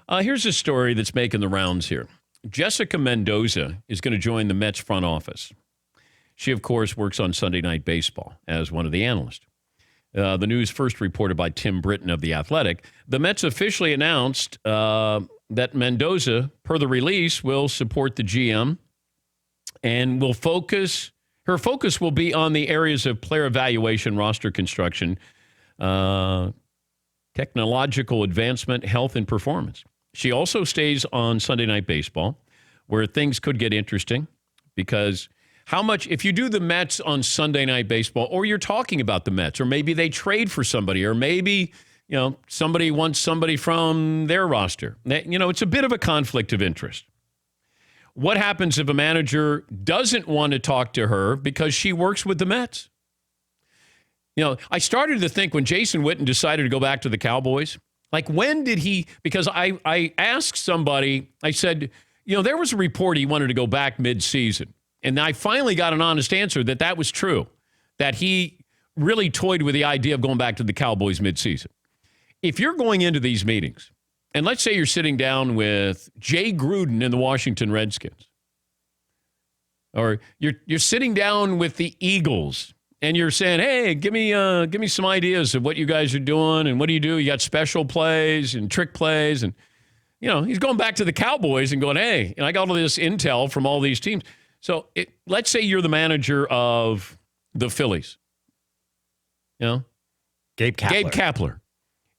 Here's a story that's making the rounds here. Jessica Mendoza is going to join the Mets front office. She, of course, works on Sunday Night Baseball as one of the analysts. The news first reported by Tim Britton of The Athletic. The Mets officially announced that Mendoza, per the release, will support the GM and her focus will be on the areas of player evaluation, roster construction, technological advancement, health, and performance. She also stays on Sunday Night Baseball, where things could get interesting because if you do the Mets on Sunday Night Baseball, or you're talking about the Mets, or maybe they trade for somebody, or maybe, somebody wants somebody from their roster. It's a bit of a conflict of interest. What happens if a manager doesn't want to talk to her because she works with the Mets? I started to think when Jason Witten decided to go back to the Cowboys, like when did he, because I asked somebody, I said, there was a report he wanted to go back mid-season. And I finally got an honest answer that was true, that he really toyed with the idea of going back to the Cowboys mid-season. If you're going into these meetings, and let's say you're sitting down with Jay Gruden in the Washington Redskins, or you're sitting down with the Eagles, and you're saying, hey, give me some ideas of what you guys are doing, and what do? You got special plays and trick plays, and he's going back to the Cowboys and going, hey, and I got all this intel from all these teams. So let's say you're the manager of the Phillies. Gabe Kapler.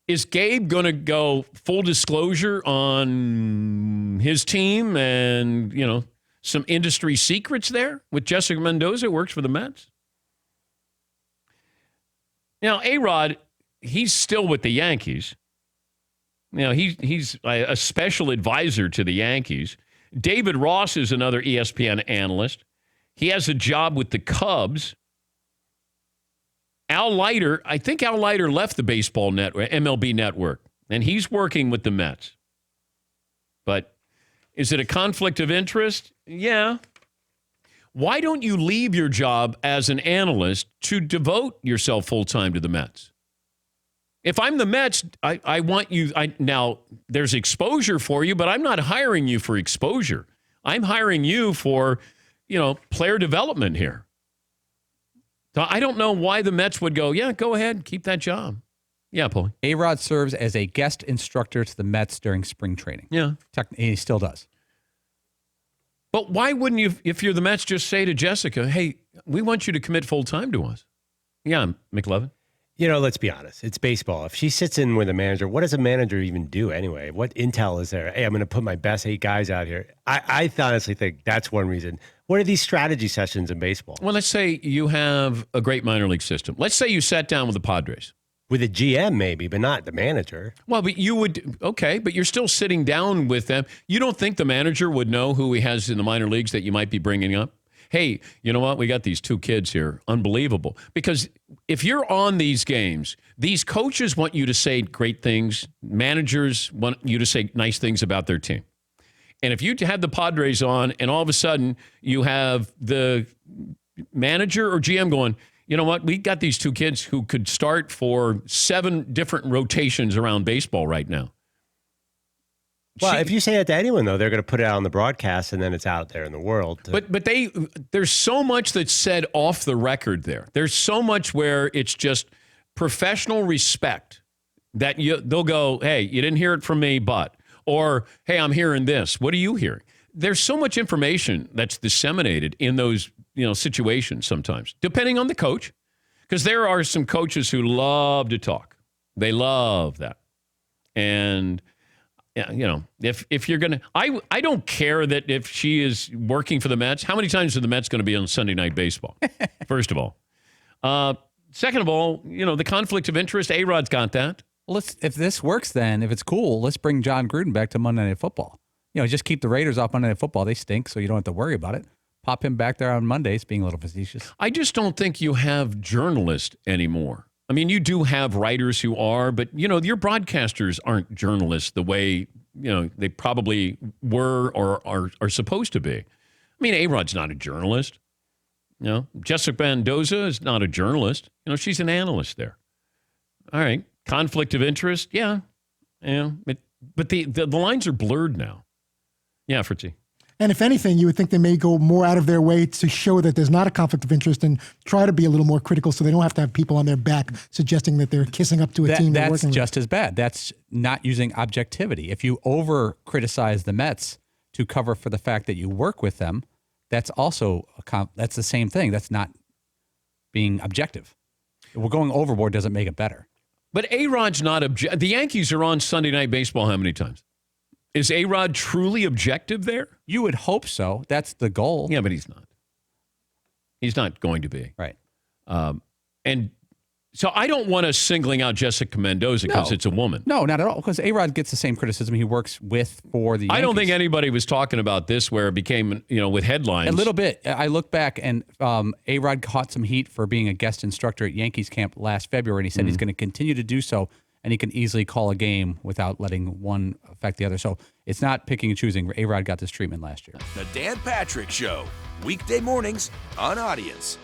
Is Gabe going to go full disclosure on his team and, some industry secrets there with Jessica Mendoza, who works for the Mets? Now, A-Rod, he's still with the Yankees. He's a special advisor to the Yankees. David Ross is another ESPN analyst. He has a job with the Cubs. I think Al Leiter left the baseball network, MLB network, and he's working with the Mets. But is it a conflict of interest? Yeah. Why don't you leave your job as an analyst to devote yourself full-time to the Mets? If I'm the Mets, I want you. Now, there's exposure for you, but I'm not hiring you for exposure. I'm hiring you for, player development here. So I don't know why the Mets would go, yeah, go ahead, keep that job. Yeah, Paulie. A-Rod serves as a guest instructor to the Mets during spring training. Yeah. He still does. But why wouldn't you, if you're the Mets, just say to Jessica, hey, we want you to commit full-time to us? Yeah, McLevin. Let's be honest. It's baseball. If she sits in with a manager, what does a manager even do anyway? What intel is there? Hey, I'm going to put my best 8 guys out here. I honestly think that's one reason. What are these strategy sessions in baseball? Well, let's say you have a great minor league system. Let's say you sat down with the Padres. With a GM maybe, but not the manager. Well, but you would, okay, but you're still sitting down with them. You don't think the manager would know who he has in the minor leagues that you might be bringing up? Hey, you know what? We got these 2 kids here. Unbelievable. Because if you're on these games, these coaches want you to say great things. Managers want you to say nice things about their team. And if you had the Padres on and all of a sudden you have the manager or GM going, you know what? We got these 2 kids who could start for 7 different rotations around baseball right now. Well, if you say that to anyone, though, they're going to put it out on the broadcast, and then it's out there in the world. But there's so much that's said off the record there. There's so much where it's just professional respect that they'll go, hey, you didn't hear it from me, but, or, hey, I'm hearing this. What are you hearing? There's so much information that's disseminated in those situations sometimes, depending on the coach, because there are some coaches who love to talk. They love that. And yeah, if you're going to, I don't care that if she is working for the Mets, how many times are the Mets going to be on Sunday Night Baseball? First of all. Second of all, the conflict of interest, A-Rod's got that. Well, if this works then, if it's cool, let's bring John Gruden back to Monday Night Football. Just keep the Raiders off Monday Night Football. They stink, so you don't have to worry about it. Pop him back there on Mondays, being a little facetious. I just don't think you have journalists anymore. I mean, you do have writers who are, but, your broadcasters aren't journalists the way, they probably were or are supposed to be. I mean, A-Rod's not a journalist. Jessica Mendoza is not a journalist. She's an analyst there. All right. Conflict of interest? Yeah. But the lines are blurred now. Yeah, Fritzy. And if anything, you would think they may go more out of their way to show that there's not a conflict of interest and try to be a little more critical so they don't have to have people on their back suggesting that they're kissing up to a team. That's just as bad. That's not using objectivity. If you over criticize the Mets to cover for the fact that you work with them, that's also that's the same thing. That's not being objective. We're going overboard doesn't make it better. But A-Rod's not objective. The Yankees are on Sunday Night Baseball how many times? Is A-Rod truly objective there? You would hope so. That's the goal. Yeah, but he's not. He's not going to be. Right. And so I don't want us singling out Jessica Mendoza because it's a woman. No, not at all. Because A-Rod gets the same criticism he works with for the Yankees. I don't think anybody was talking about this where it became, with headlines. A little bit. I look back and A-Rod caught some heat for being a guest instructor at Yankees camp last February, and he said he's going to continue to do so, and he can easily call a game without letting one affect the other. So it's not picking and choosing. A-Rod got this treatment last year. The Dan Patrick Show, weekday mornings on Audience.